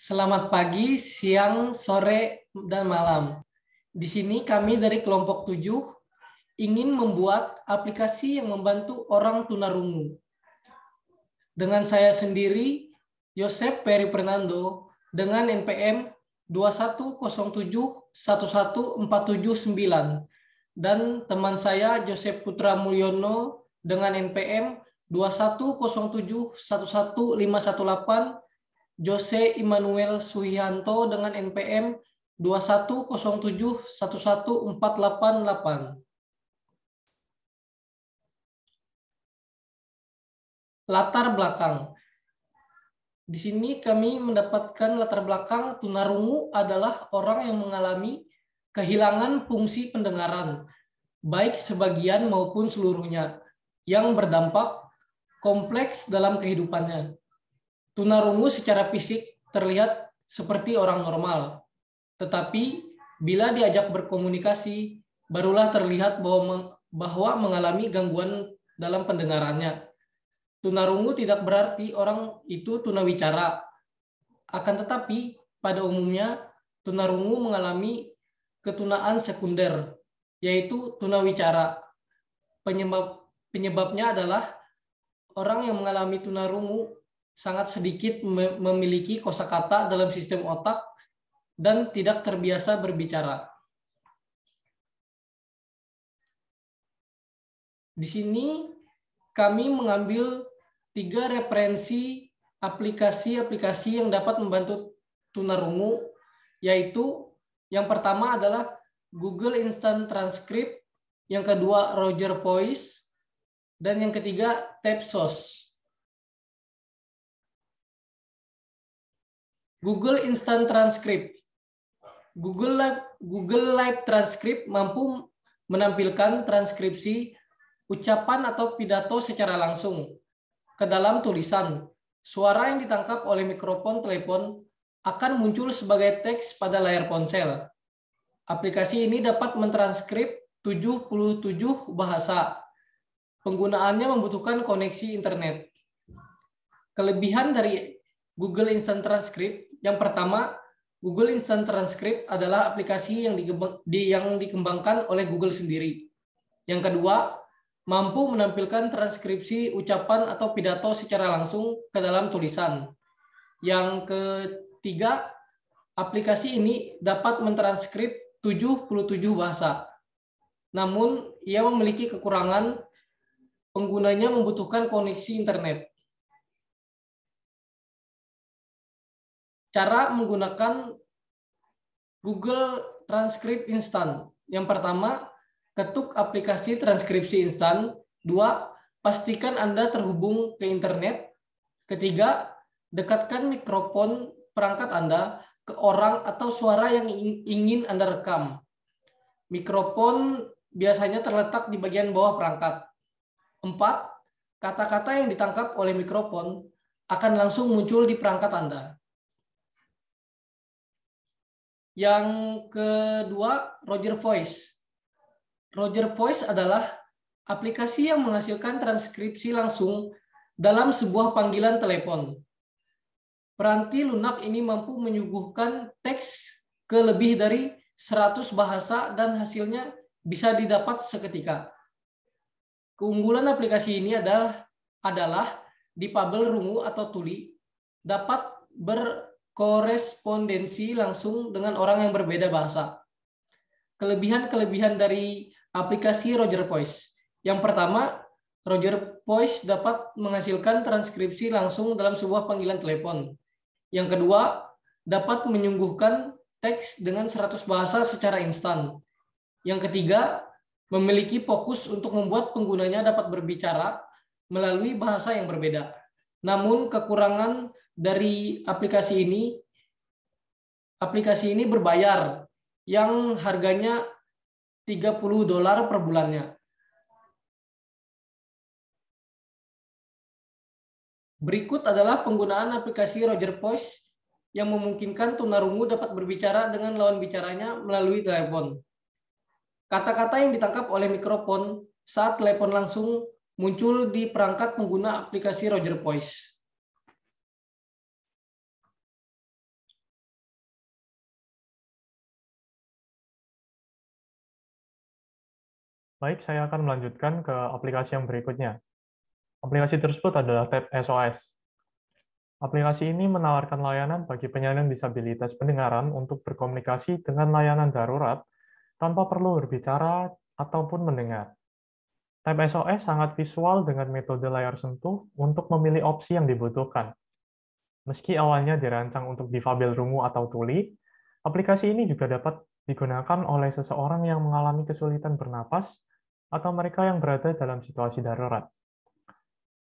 Selamat pagi, siang, sore, dan malam. Di sini kami dari kelompok 7 ingin membuat aplikasi yang membantu orang tunarungu. Dengan saya sendiri, Yosep Peri Fernando, dengan NPM 2107114779, dan teman saya Joseph Putra Mulyono dengan NPM 2107111518, Jose Immanuel Suhianto dengan NPM 2107111488. Latar belakang. Di sini kami mendapatkan latar belakang tunarungu adalah orang yang mengalami kehilangan fungsi pendengaran, baik sebagian maupun seluruhnya, yang berdampak kompleks dalam kehidupannya. Tunarungu secara fisik terlihat seperti orang normal, tetapi bila diajak berkomunikasi, barulah terlihat bahwa mengalami gangguan dalam pendengarannya. Tunarungu tidak berarti orang itu tunawicara. Akan tetapi, pada umumnya, tunarungu mengalami ketunaan sekunder, yaitu tunawicara. Penyebabnya adalah orang yang mengalami tunarungu sangat sedikit memiliki kosakata dalam sistem otak dan tidak terbiasa berbicara. Di sini kami mengambil 3 referensi aplikasi-aplikasi yang dapat membantu tunarungu, yaitu yang pertama adalah Google Instant Transcript, yang kedua Roger Voice, dan yang ketiga Tapsos. Google Instant Transcript. Google Live Transcript mampu menampilkan transkripsi ucapan atau pidato secara langsung ke dalam tulisan. Suara yang ditangkap oleh mikrofon telepon akan muncul sebagai teks pada layar ponsel. Aplikasi ini dapat mentranskrip 77 bahasa. Penggunaannya membutuhkan koneksi internet. Kelebihan dari Google Instant Transcript, yang pertama, Google Instant Transcript adalah aplikasi yang dikembangkan oleh Google sendiri. Yang kedua, mampu menampilkan transkripsi ucapan atau pidato secara langsung ke dalam tulisan. Yang ketiga, aplikasi ini dapat mentranskrip 77 bahasa. Namun, ia memiliki kekurangan, penggunanya membutuhkan koneksi internet. Cara menggunakan Google Transcript Instant. Yang pertama, ketuk aplikasi transkripsi instan. 2, pastikan Anda terhubung ke internet. Ketiga, dekatkan mikrofon perangkat Anda ke orang atau suara yang ingin Anda rekam. Mikrofon biasanya terletak di bagian bawah perangkat. 4, kata-kata yang ditangkap oleh mikrofon akan langsung muncul di perangkat Anda. Yang kedua, Roger Voice. Roger Voice adalah aplikasi yang menghasilkan transkripsi langsung dalam sebuah panggilan telepon. Peranti lunak ini mampu menyuguhkan teks ke lebih dari 100 bahasa dan hasilnya bisa didapat seketika. Keunggulan aplikasi ini adalah difabel rungu atau tuli dapat berkorespondensi langsung dengan orang yang berbeda bahasa. Kelebihan-kelebihan dari aplikasi Roger Voice. Yang pertama, Roger Voice dapat menghasilkan transkripsi langsung dalam sebuah panggilan telepon. Yang kedua, dapat menyuguhkan teks dengan 100 bahasa secara instan. Yang ketiga, memiliki fokus untuk membuat penggunanya dapat berbicara melalui bahasa yang berbeda. Namun kekurangan dari aplikasi ini berbayar, yang harganya $30 per bulannya. Berikut adalah penggunaan aplikasi Roger Voice yang memungkinkan tunarungu dapat berbicara dengan lawan bicaranya melalui telepon. Kata-kata yang ditangkap oleh mikrofon saat telepon langsung muncul di perangkat pengguna aplikasi Roger Voice. Baik, saya akan melanjutkan ke aplikasi yang berikutnya. Aplikasi tersebut adalah Tab SOS. Aplikasi ini menawarkan layanan bagi penyandang disabilitas pendengaran untuk berkomunikasi dengan layanan darurat tanpa perlu berbicara ataupun mendengar. Tab SOS sangat visual dengan metode layar sentuh untuk memilih opsi yang dibutuhkan. Meski awalnya dirancang untuk difabel rungu atau tuli, aplikasi ini juga dapat digunakan oleh seseorang yang mengalami kesulitan bernapas atau mereka yang berada dalam situasi darurat.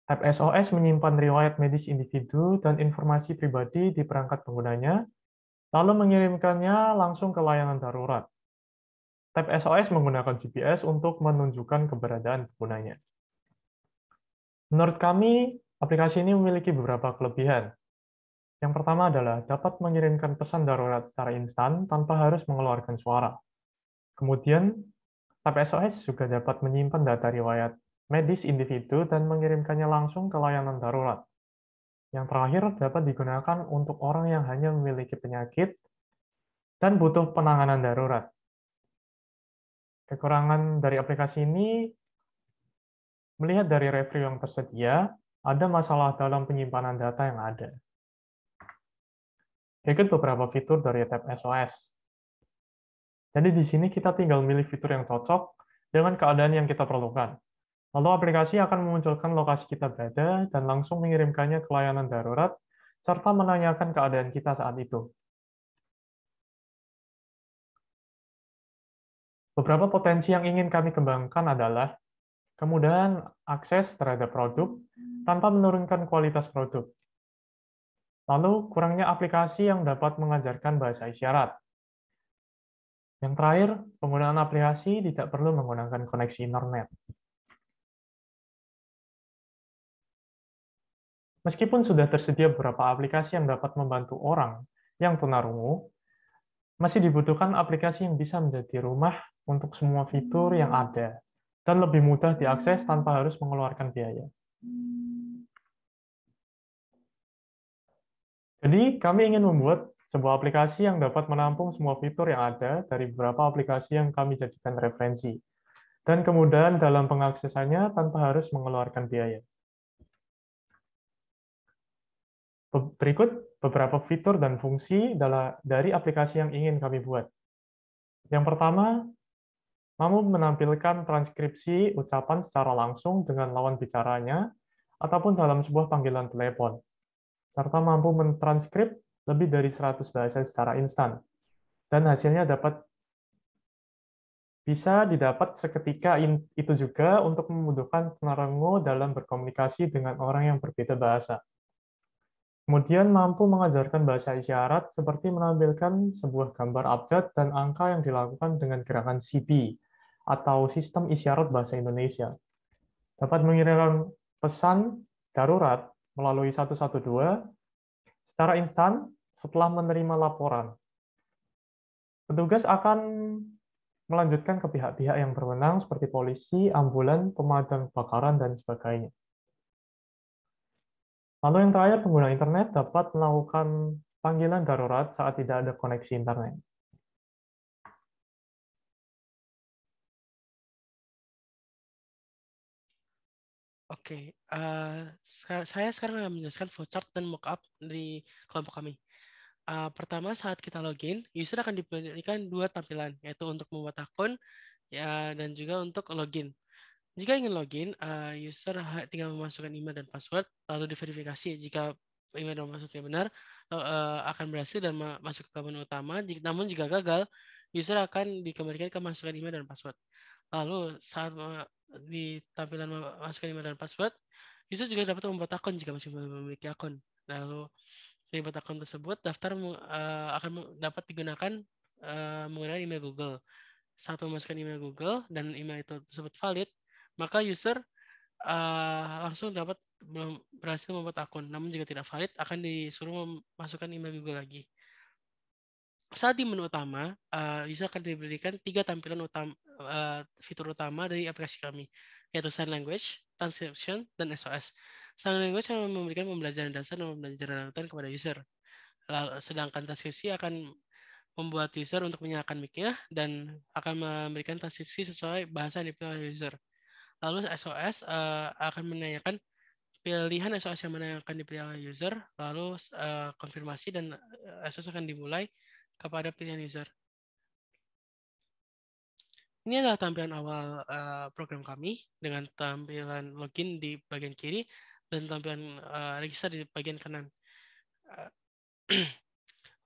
Tab SOS menyimpan riwayat medis individu dan informasi pribadi di perangkat penggunanya, lalu mengirimkannya langsung ke layanan darurat. Tab SOS menggunakan GPS untuk menunjukkan keberadaan penggunanya. Menurut kami, aplikasi ini memiliki beberapa kelebihan. Yang pertama adalah dapat mengirimkan pesan darurat secara instan tanpa harus mengeluarkan suara. Kemudian, Tab SOS juga dapat menyimpan data riwayat medis individu dan mengirimkannya langsung ke layanan darurat. Yang terakhir, dapat digunakan untuk orang yang hanya memiliki penyakit dan butuh penanganan darurat. Kekurangan dari aplikasi ini, melihat dari review yang tersedia, ada masalah dalam penyimpanan data yang ada. Berikut beberapa fitur dari Tab SOS. Jadi di sini kita tinggal milih fitur yang cocok dengan keadaan yang kita perlukan. Lalu aplikasi akan memunculkan lokasi kita berada dan langsung mengirimkannya ke layanan darurat, serta menanyakan keadaan kita saat itu. Beberapa potensi yang ingin kami kembangkan adalah kemudahan akses terhadap produk tanpa menurunkan kualitas produk. Lalu, kurangnya aplikasi yang dapat mengajarkan bahasa isyarat. Yang terakhir, penggunaan aplikasi tidak perlu menggunakan koneksi internet. Meskipun sudah tersedia beberapa aplikasi yang dapat membantu orang yang tunarungu, masih dibutuhkan aplikasi yang bisa menjadi rumah untuk semua fitur yang ada dan lebih mudah diakses tanpa harus mengeluarkan biaya. Jadi, kami ingin membuat sebuah aplikasi yang dapat menampung semua fitur yang ada dari beberapa aplikasi yang kami jadikan referensi, dan kemudahan dalam pengaksesannya tanpa harus mengeluarkan biaya. Berikut beberapa fitur dan fungsi dari aplikasi yang ingin kami buat. Yang pertama, mampu menampilkan transkripsi ucapan secara langsung dengan lawan bicaranya ataupun dalam sebuah panggilan telepon, serta mampu mentranskrip lebih dari 100 bahasa secara instan, dan hasilnya bisa didapat seketika itu juga untuk memudahkan tunarungu dalam berkomunikasi dengan orang yang berbeda bahasa. Kemudian mampu mengajarkan bahasa isyarat seperti menampilkan sebuah gambar abjad dan angka yang dilakukan dengan gerakan CB atau Sistem Isyarat Bahasa Indonesia. Dapat mengirimkan pesan darurat melalui 112 secara instan setelah menerima laporan. Petugas akan melanjutkan ke pihak-pihak yang berwenang seperti polisi, ambulan, pemadam kebakaran, dan sebagainya. Lalu yang terakhir, pengguna internet dapat melakukan panggilan darurat saat tidak ada koneksi internet. Oke, saya sekarang akan menjelaskan flowchart dan mockup di kelompok kami. Pertama, saat kita login, user akan diberikan dua tampilan, yaitu untuk membuat akun ya, dan juga untuk login. Jika ingin login, user tinggal memasukkan email dan password, lalu diverifikasi. Jika email dan passwordnya benar, akan berhasil dan masuk ke menu utama. Namun jika gagal, user akan dikembalikan ke masukkan email dan password. Lalu saat di tampilan masukkan email dan password, user juga dapat membuat akun jika masih belum memiliki akun. Lalu dari buat akun tersebut, daftar akan dapat digunakan menggunakan email Google. Saat memasukkan email Google dan email itu tersebut valid, maka user langsung dapat berhasil membuat akun. Namun jika tidak valid, akan disuruh memasukkan email Google lagi. Saat di menu utama, user akan diberikan 3 tampilan fitur utama dari aplikasi kami, yaitu Sign Language, Transcription, dan SOS. Sign Language akan memberikan pembelajaran dasar dan pembelajaran lanjutan kepada user. Sedangkan transkripsi akan membuat user untuk menyalakan mic-nya dan akan memberikan transkripsi sesuai bahasa yang dipilih oleh user. Lalu SOS akan menanyakan pilihan SOS yang mana yang akan dipilih oleh user, lalu konfirmasi dan SOS akan dimulai kepada pilihan user. Ini adalah tampilan awal program kami dengan tampilan login di bagian kiri dan tampilan register di bagian kanan.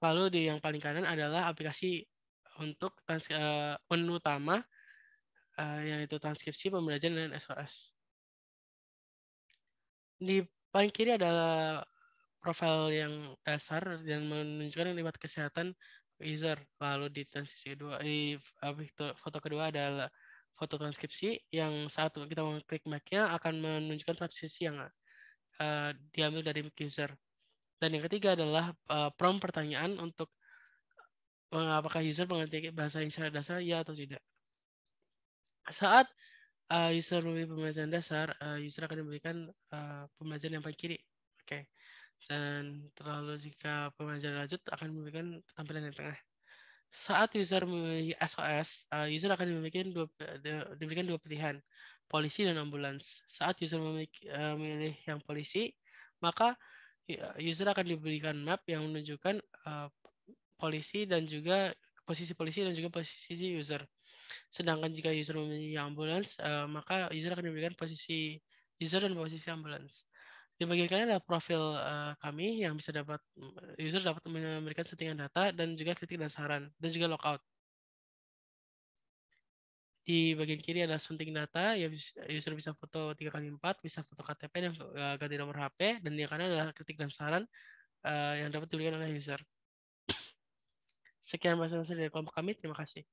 Lalu di yang paling kanan adalah aplikasi untuk menu utama, yaitu transkripsi, pembelajaran, dan SOS. Di paling kiri adalah profil yang dasar dan menunjukkan riwayat kesehatan user. Lalu di transkripsi kedua, foto kedua adalah foto transkripsi yang saat kita mengklik mic-nya akan menunjukkan transkripsi yang diambil dari mic user. Dan yang ketiga adalah prompt pertanyaan untuk apakah user mengerti bahasa isyarat dasar, ya atau tidak. Saat user memilih pembelajaran dasar, user akan diberikan pembelajaran yang paling kiri. Oke. Dan terlalu jika pembelajaran lanjut akan memberikan tampilan yang tengah. Saat user memilih SOS, user akan diberikan dua pilihan, polisi dan ambulans. Saat user memilih yang polisi, maka user akan diberikan map yang menunjukkan posisi polisi dan juga posisi user. Sedangkan jika user memilih yang ambulans, maka user akan diberikan posisi user dan posisi ambulans. Di bagian kanan adalah profil kami yang bisa user dapat memberikan settingan data dan juga kritik dan saran dan juga logout. Di bagian kiri adalah sunting data, ya user bisa foto 3x4, bisa foto KTP dan ganti nomor HP, dan di kanan adalah kritik dan saran yang dapat diberikan oleh user. Sekian bahasa dari kelompok kami, terima kasih.